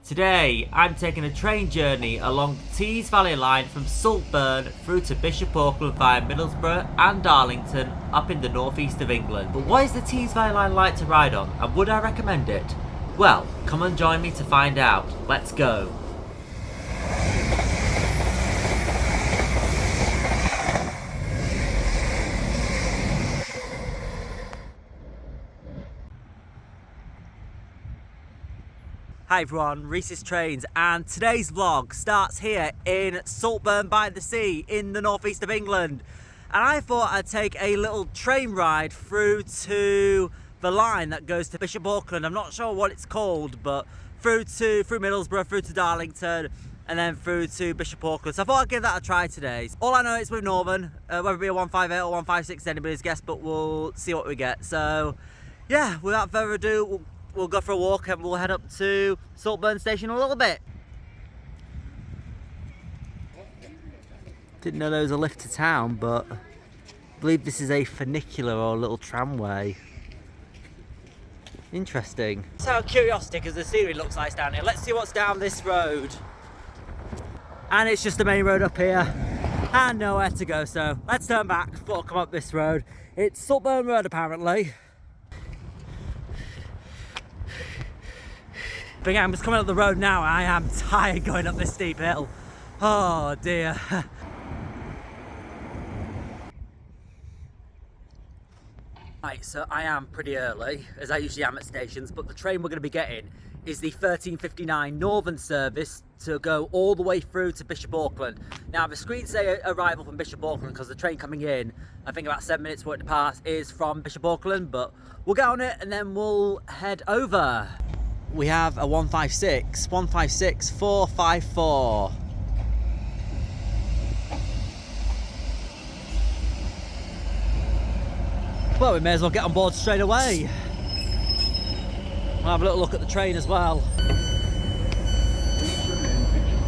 Today, I'm taking a train journey along the Tees Valley line from Saltburn through to Bishop Auckland via Middlesbrough and Darlington up in the northeast of England. But what is the Tees Valley line like to ride on, and would I recommend it? Well, come and join me to find out. Let's go. Hi everyone, Reece's Trains, and today's vlog starts here in Saltburn by the sea in the northeast of England. And I thought I'd take a little train ride through to the line that goes to Bishop Auckland. I'm not sure what it's called, but through Middlesbrough, through to Darlington, and then through to Bishop Auckland. So I thought I'd give that a try today. All I know is with Northern, whether it be a 158 or 156, anybody's guess, but we'll see what we get. So yeah, without further ado, we'll go for a walk and we'll head up to Saltburn station in a little bit. Didn't know there was a lift to town, but I believe this is a funicular or a little tramway. Interesting. Just out of curiosity, because the scenery looks nice down here. Let's see what's down this road. And it's just the main road up here and nowhere to go, so let's turn back before I come up this road. It's Saltburn Road apparently. But yeah, I'm just coming up the road now. I am tired going up this steep hill. Oh dear. Right, so I am pretty early, as I usually am at stations, but the train we're going to be getting is the 13:59 Northern service to go all the way through to Bishop Auckland. Now the screens say arrival from Bishop Auckland because the train coming in, I think about 7 minutes for it to pass, is from Bishop Auckland, but we'll get on it and then we'll head over. We have a 156 454. Well, we may as well get on board straight away. We'll have a little look at the train as well. Please remain vigilant.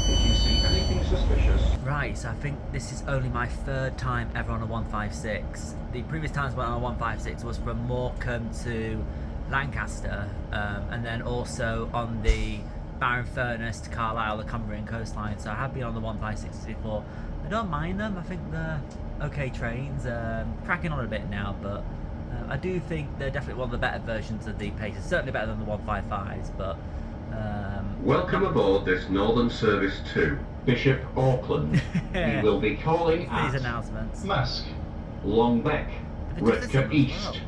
If you see anything suspicious. Right, so I think this is only my third time ever on a 156. The previous times I went on a 156 was from Morecambe to Lancaster, and then also on the Barron Furness to Carlisle, the Cumbrian coastline. So I have been on the 156s before. I don't mind them. I think they're okay trains. Cracking on a bit now, but I do think they're definitely one of the better versions of the Pacers. Certainly better than the 155s, but welcome aboard this Northern service to Bishop Auckland. We will be calling at these announcements. Mask, Longbeck, Redcar East,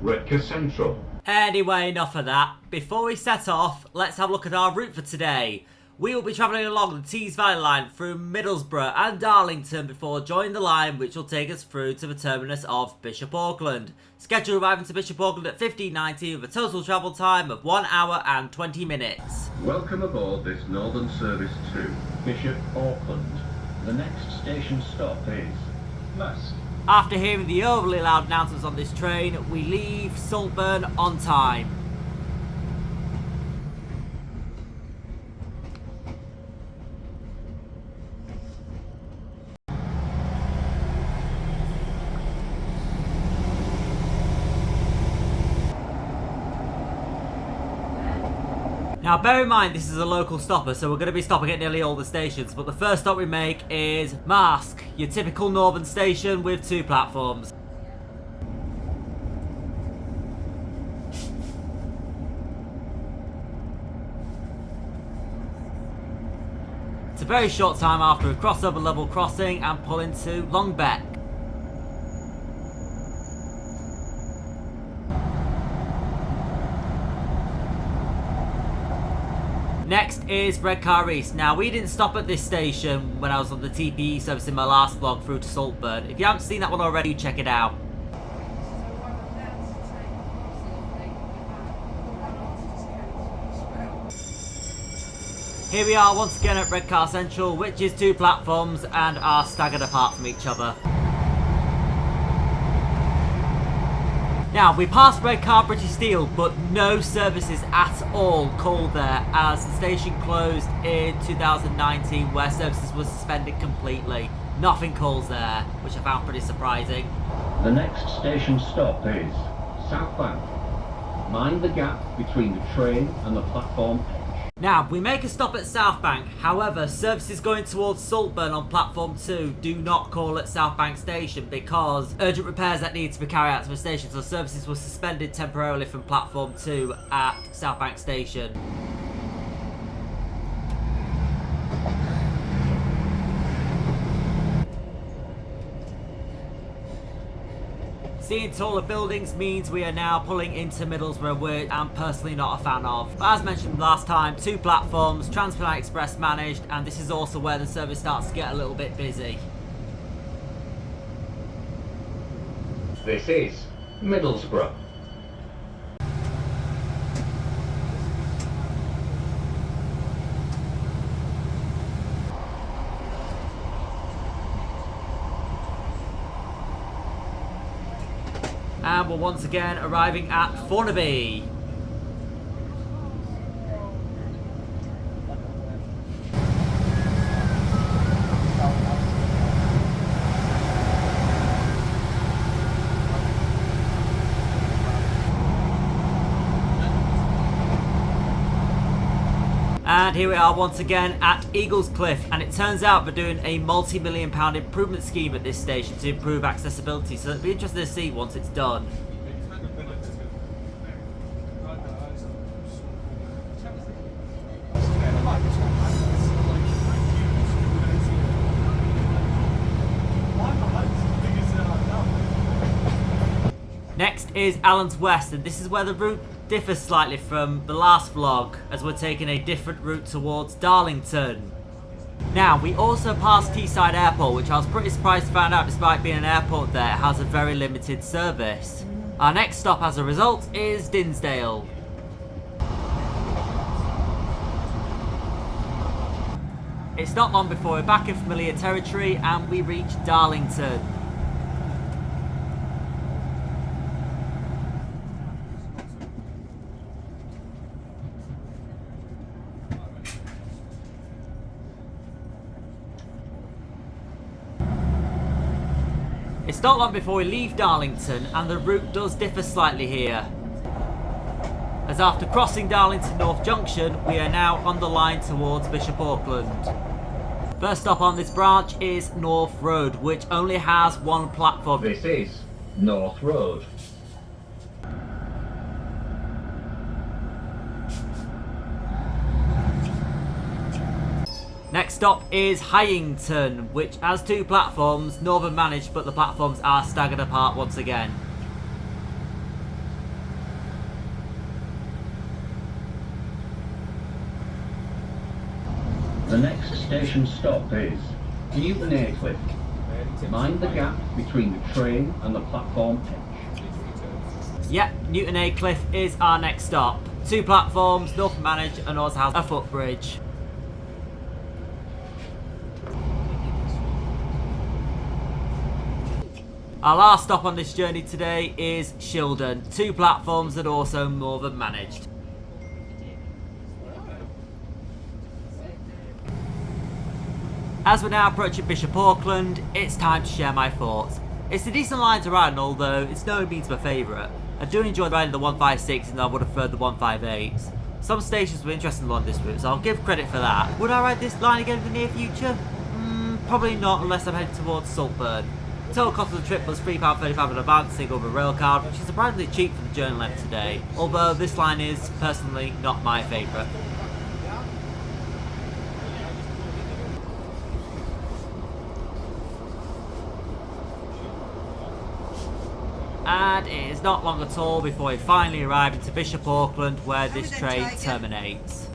Redcar Central. Anyway, enough of that. Before we set off, let's have a look at our route for today. We will be travelling along the Tees Valley line through Middlesbrough and Darlington before joining the line which will take us through to the terminus of Bishop Auckland. Schedule arriving to Bishop Auckland at 15:90 with a total travel time of 1 hour and 20 minutes. Welcome aboard this Northern service to Bishop Auckland. The next station stop is Mask. After hearing the overly loud announcements on this train, we leave Saltburn on time. Now bear in mind this is a local stopper, so we're going to be stopping at nearly all the stations, but the first stop we make is Marske, your typical northern station with 2 platforms. It's a very short time after a crossover level crossing and pull into Longbeck. Next is Reece. Now we didn't stop at this station when I was on the TPE service in my last vlog through to Saltburn. If you haven't seen that one already, check it out. Here we are once again at Redcar Central, which is 2 platforms and are staggered apart from each other. Now, we passed Railcard British Steel, but no services at all called there as the station closed in 2019 where services were suspended completely. Nothing calls there, which I found pretty surprising. The next station stop is South Bank. Mind the gap between the train and the platform edge. Now, we make a stop at South Bank, however, services going towards Saltburn on platform 2 do not call at South Bank station because urgent repairs that need to be carried out to the station, so services were suspended temporarily from platform 2 at South Bank station. Seeing taller buildings means we are now pulling into Middlesbrough, which I'm personally not a fan of. But as mentioned last time, 2 platforms, Transport Express managed, and this is also where the service starts to get a little bit busy. This is Middlesbrough. And we're once again arriving at Thornaby. And here we are once again at Eagles Cliff, and it turns out we're doing a multi-million-pound improvement scheme at this station to improve accessibility, so it'll be interesting to see once it's done. Next is Allen's West, and this is where the route differs slightly from the last vlog, as we're taking a different route towards Darlington. Now, we also passed Teeside Airport, which I was pretty surprised to find out, despite being an airport there, it has a very limited service. Our next stop as a result is Dinsdale. It's not long before we're back in familiar territory and we reach Darlington. It's not long before we leave Darlington, and the route does differ slightly here. As after crossing Darlington North Junction, we are now on the line towards Bishop Auckland. First stop on this branch is North Road, which only has 1 platform. This is North Road. Next stop is Hyington, which has 2 platforms, Northern managed, but the platforms are staggered apart once again. The next station stop is Newton Aycliffe. Mind the gap between the train and the platform edge. Yep, Newton Aycliffe is our next stop. 2 platforms, Northern managed, and also has a footbridge. Our last stop on this journey today is Shildon. 2 platforms and also Northern managed. As we're now approaching Bishop Auckland, it's time to share my thoughts. It's a decent line to ride, although it's no means my favourite. I do enjoy riding the 156 and I would have preferred the 158s. Some stations were interesting along this route, so I'll give credit for that. Would I ride this line again in the near future? Probably not, unless I'm heading towards Saltburn. The total cost of the trip was £3.35 in advance, single with Railcard, which is surprisingly cheap for the journey length today, although this line is, personally, not my favourite. And it is not long at all before we finally arrive into Bishop Auckland, where this train terminates.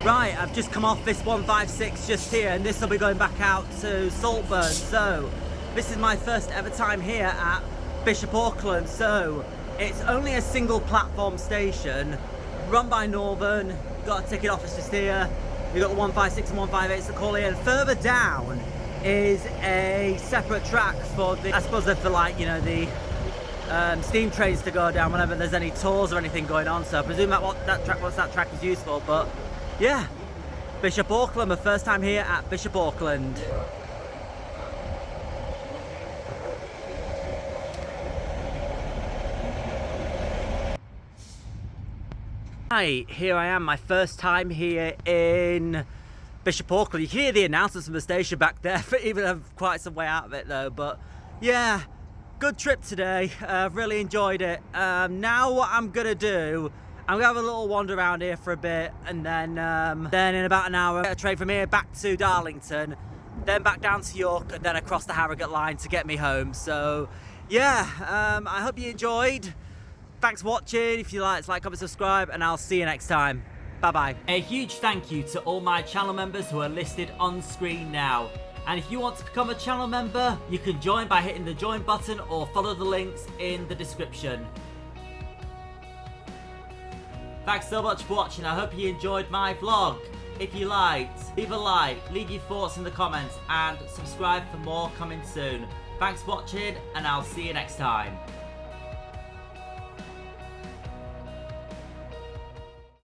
Right, I've just come off this 156 just here, and this will be going back out to Saltburn. So this is my first ever time here at Bishop Auckland. So it's only a single platform station run by Northern. You've got a ticket office just here. You've got the 156 and 158s to call in. Further down is a separate track for the, I suppose they're for, like, you know, the steam trains to go down whenever there's any tours or anything going on. So I presume what that track is used for. But yeah, Bishop Auckland, my first time here at Bishop Auckland. Hi, here I am, my first time here in Bishop Auckland. You can hear the announcements from the station back there, but even have quite some way out of it though. But yeah, good trip today. I've really enjoyed it. Now what I'm gonna do, I'm gonna have a little wander around here for a bit, and then in about an hour, a train from here back to Darlington, then back down to York, and then across the Harrogate line to get me home. So yeah, I hope you enjoyed. Thanks for watching. If you like, comment, subscribe, and I'll see you next time. Bye-bye. A huge thank you to all my channel members who are listed on screen now. And if you want to become a channel member, you can join by hitting the join button or follow the links in the description. Thanks so much for watching. I hope you enjoyed my vlog. If you liked, leave a like, leave your thoughts in the comments, and subscribe for more coming soon. Thanks for watching, and I'll see you next time.